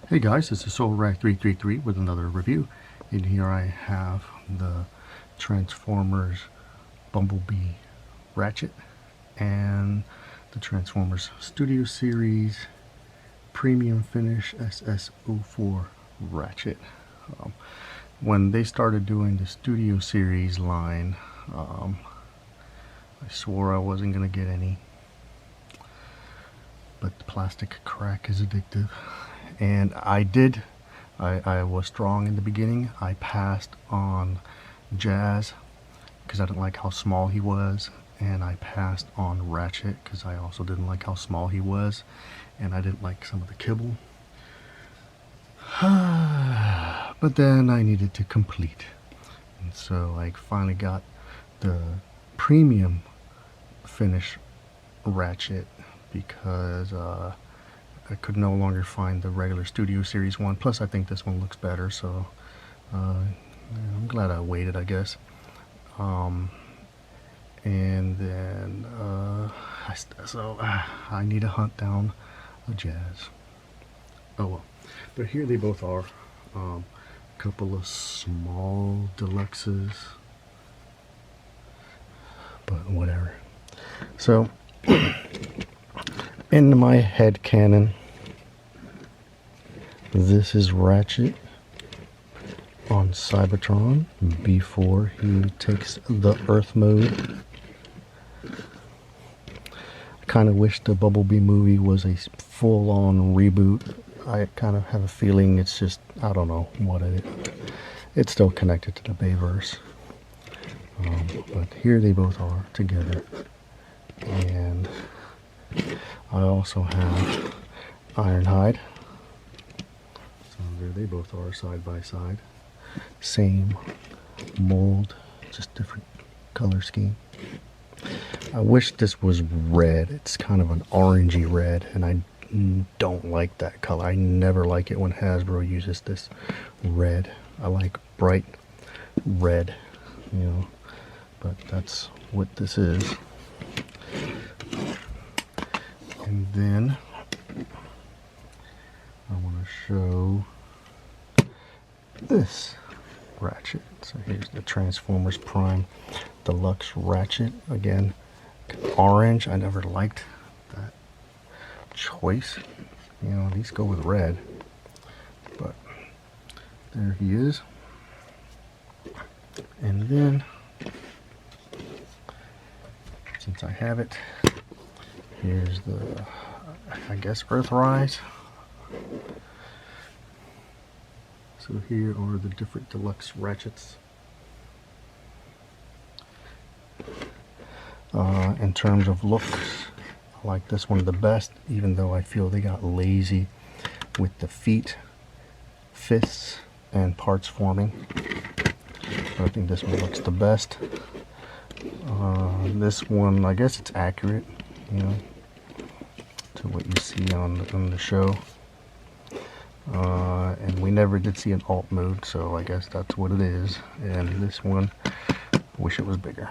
Hey guys, this is SoulRack333 with another review. And here I have the Transformers Bumblebee Ratchet and the Transformers Studio Series Premium Finish SS04 Ratchet. When they started doing the Studio Series line, I swore I wasn't going to get any. But the plastic crack is addictive. And I did. I was strong in the beginning. I passed on Jazz because I didn't like how small he was, and I passed on Ratchet because I also didn't like how small he was, and I didn't like some of the kibble. But then I needed to complete, and so I finally got the premium finish Ratchet because I could no longer find the regular Studio Series one. Plus, I think this one looks better, so I'm glad I waited, I guess. And then I need to hunt down a Jazz. Oh well, but here they both are. A couple of small deluxes, but whatever. So. In my head canon, this is Ratchet on Cybertron before he takes the Earth mode. I kind of wish the Bumblebee movie was a full-on reboot. I kind of have a feeling it's just, I don't know what it is. It's still connected to the Bayverse. But here they both are together. And I also have Ironhide. So there they both are side by side. Same mold, just different color scheme. I wish this was red. It's kind of an orangey red, and I don't like that color. I never like it when Hasbro uses this red. I like bright red, you know, but that's what this is. And then I want to show this Ratchet. So here's the Transformers Prime Deluxe Ratchet. Again, orange. I never liked that choice. You know, these go with red. But there he is. And then, since I have it, here's the, I guess, Earthrise. So here are the different deluxe Ratchets. In terms of looks, I like this one the best, even though I feel they got lazy with the feet, fists, and parts forming. But I think this one looks the best. This one, I guess it's accurate, you know, to what you see on the show. And we never did see an alt mode, so I guess that's what it is. And this one, wish it was bigger.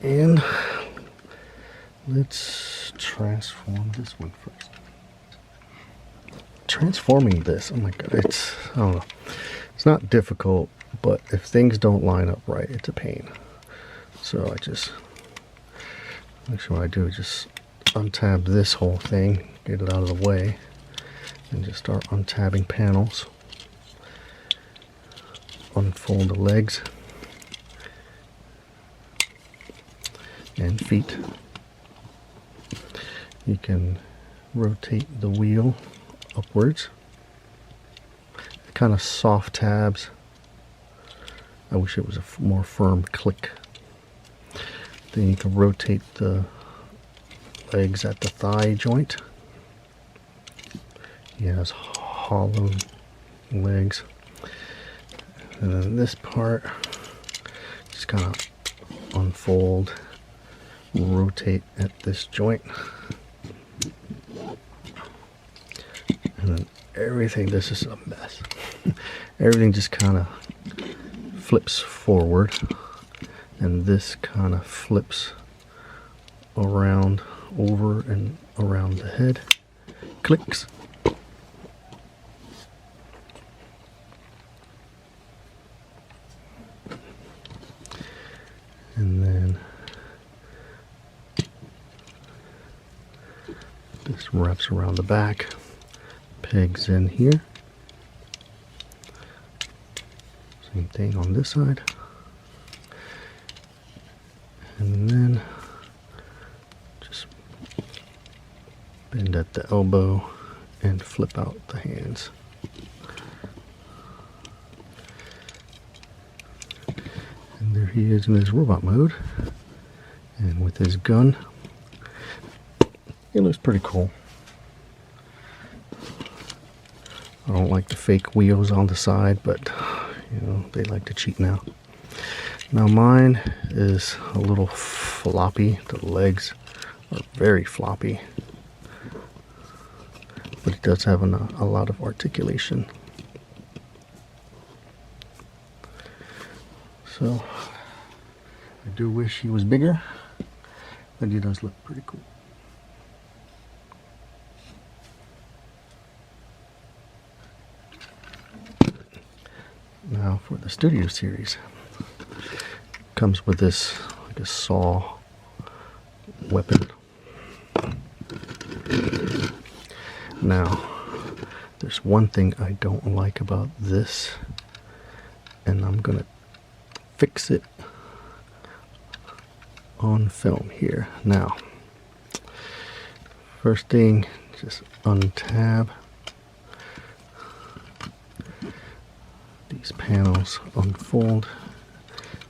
And let's transform this one first. Transforming this, oh my god, it's, I don't know, it's not difficult, but if things don't line up right, it's a pain. So I just, actually what I do is just untab this whole thing, get it out of the way, and just start untabbing panels. Unfold the legs and feet. You can rotate the wheel upwards. Kind of soft tabs. I wish it was a more firm click. Then you can rotate the legs at the thigh joint. He has hollow legs. And then this part, just kind of unfold, rotate at this joint. And then everything, this is a mess. Everything just kind of flips forward, and this kind of flips around, over and around the head. Clicks. And then this wraps around the back, pegs in here. Same thing on this side. And then just bend at the elbow and flip out the hands. And there he is in his robot mode. And with his gun, it looks pretty cool. I don't like the fake wheels on the side, but you know, they like to cheat now. Now mine is a little floppy. The legs are very floppy, but it does have a lot of articulation. So I do wish he was bigger, but he does look pretty cool. Now for the Studio Series, comes with this like a saw weapon. Now there's one thing I don't like about this, and I'm gonna fix it on film here. Now first thing, just untab these panels, unfold,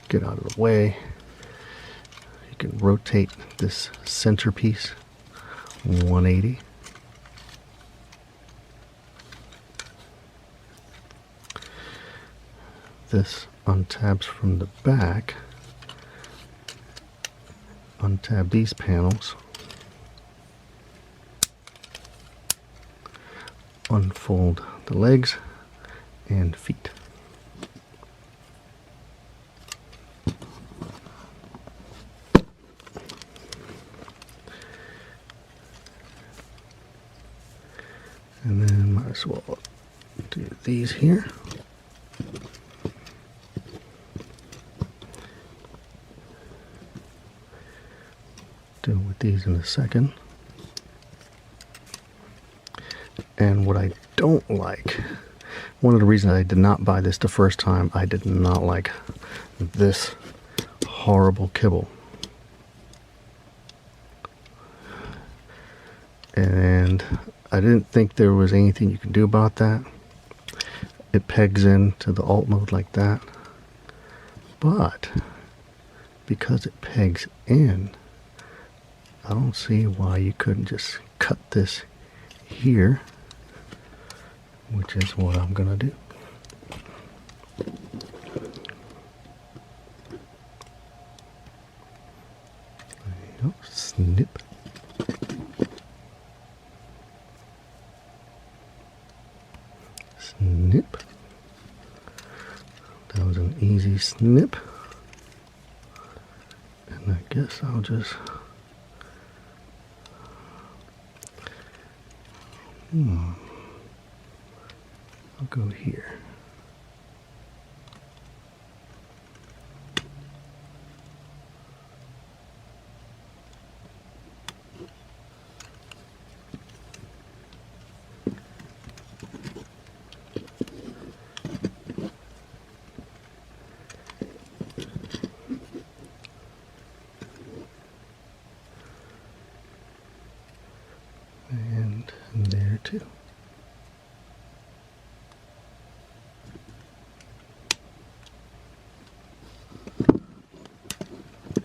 get out of the way. You can rotate this centerpiece 180. This untabs from the back. Untab these panels. Unfold the legs and feet. And then might as well do these here. Deal with these in a second. And what I don't like, one of the reasons I did not buy this the first time, I did not like this horrible kibble. And I didn't think there was anything you can do about that. It pegs into the alt mode like that. But because it pegs in, I don't see why you couldn't just cut this here, which is what I'm gonna do. There you go. Snip. Snip. That was an easy snip. And I guess I'll just I'll go here. And there too.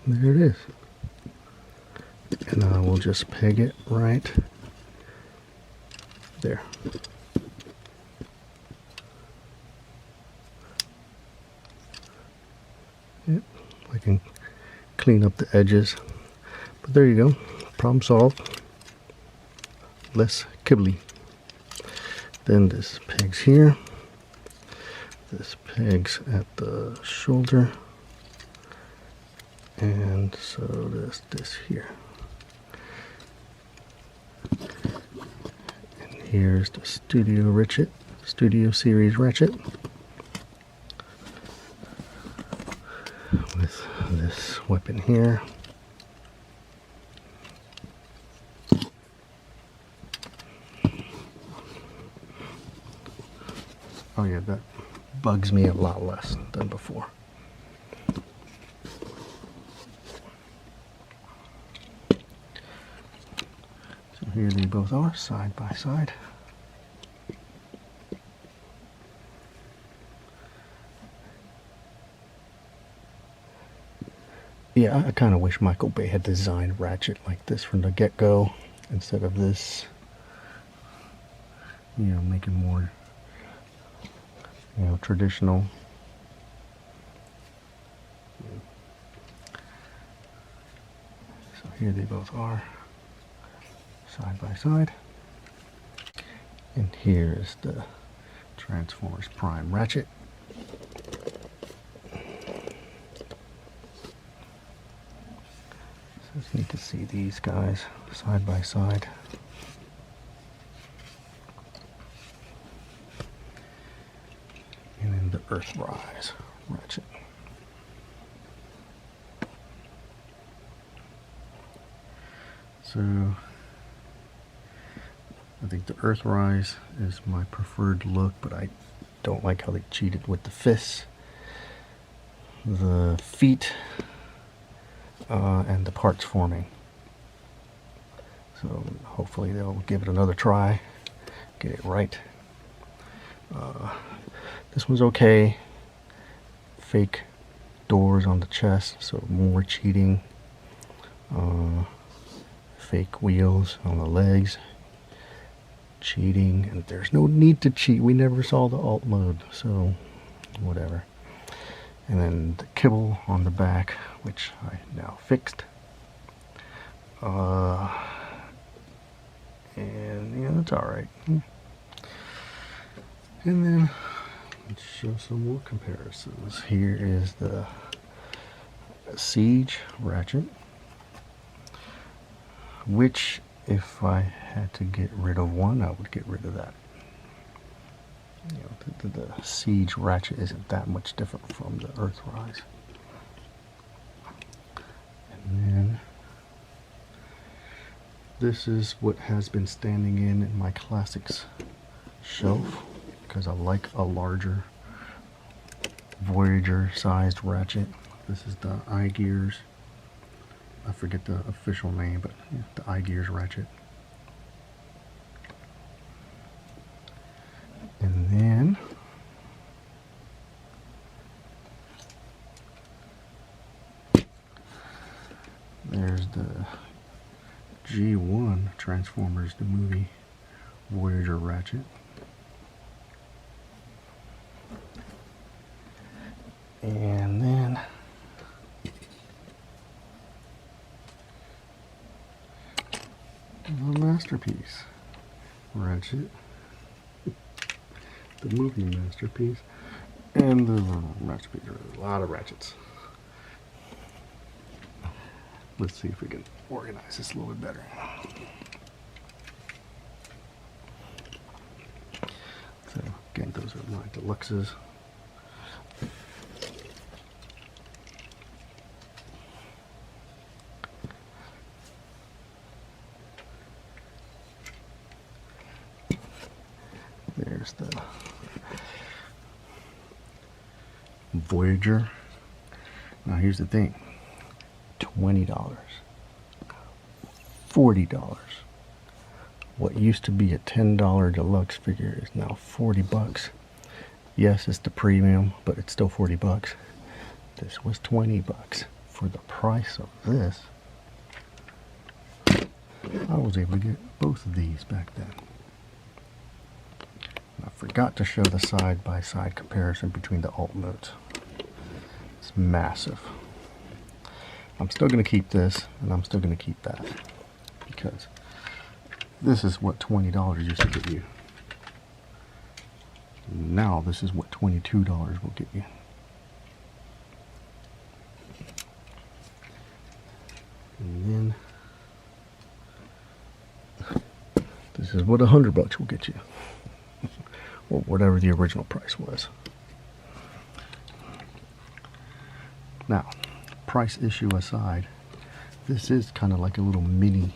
There it is. And I will just peg it right there. Yep, I can clean up the edges. But there you go. Problem solved. Less kibbly. Then this pegs here. This pegs at the shoulder. And so this here. here's the Studio Series Ratchet with this weapon here. Oh yeah, that bugs me a lot less than before. So here they both are, side by side. Yeah, I kind of wish Michael Bay had designed Ratchet like this from the get-go instead of this, you know, make it more, you know, traditional. So here they both are, side by side. And here is the Transformers Prime Ratchet. So it's neat to see these guys side by side. And then the Earthrise Ratchet. So I think the Earthrise is my preferred look, but I don't like how they cheated with the fists, the feet, and the parts forming. So hopefully they'll give it another try, get it right. This one's okay. Fake doors on the chest, so more cheating. Fake wheels on the legs. Cheating, and there's no need to cheat. We never saw the alt mode, so whatever. And then the kibble on the back, which I now fixed. And yeah, it's alright. And then let's show some more comparisons. Here is the Siege Ratchet, which if I had to get rid of one, I would get rid of that. You know, the Siege Ratchet isn't that much different from the Earthrise. And then this is what has been standing in my classics shelf, because I like a larger Voyager sized ratchet. This is the Eye Gears. I forget the official name, but yeah, the Eye Gears Ratchet. And then there's the G1 Transformers the movie Voyager Ratchet. And then the Masterpiece Ratchet, the movie Masterpiece, and the Masterpiece. A lot of ratchets. Let's see if we can organize this a little bit better. So again, those are my deluxes. There's the Voyager. Now here's the thing. $20, $40. What used to be a $10 deluxe figure is now 40 bucks. Yes, it's the premium, but it's still 40 bucks. This was 20 bucks. For the price of this, I was able to get both of these back then. I forgot to show the side-by-side comparison between the alt modes. It's massive. I'm still going to keep this, and I'm still going to keep that, because this is what $20 used to get you. Now this is what $22 will get you. And then this This is what $100 will get you. Or whatever the original price was. Now, price issue aside, this is kind of like a little mini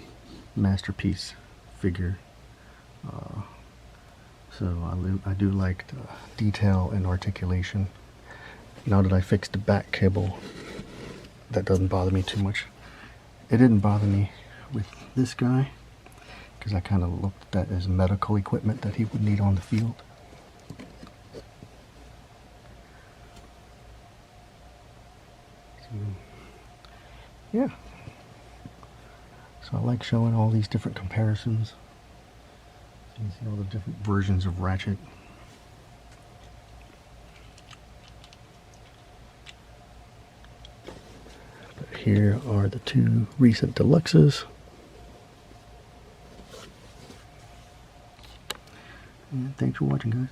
masterpiece figure. So I do like the detail and articulation. Now that I fixed the back cable, that doesn't bother me too much. It didn't bother me with this guy because I kind of looked at that as medical equipment that he would need on the field. So, yeah. So I like showing all these different comparisons. So you see all the different versions of Ratchet. But here are the two recent deluxes. And thanks for watching, guys.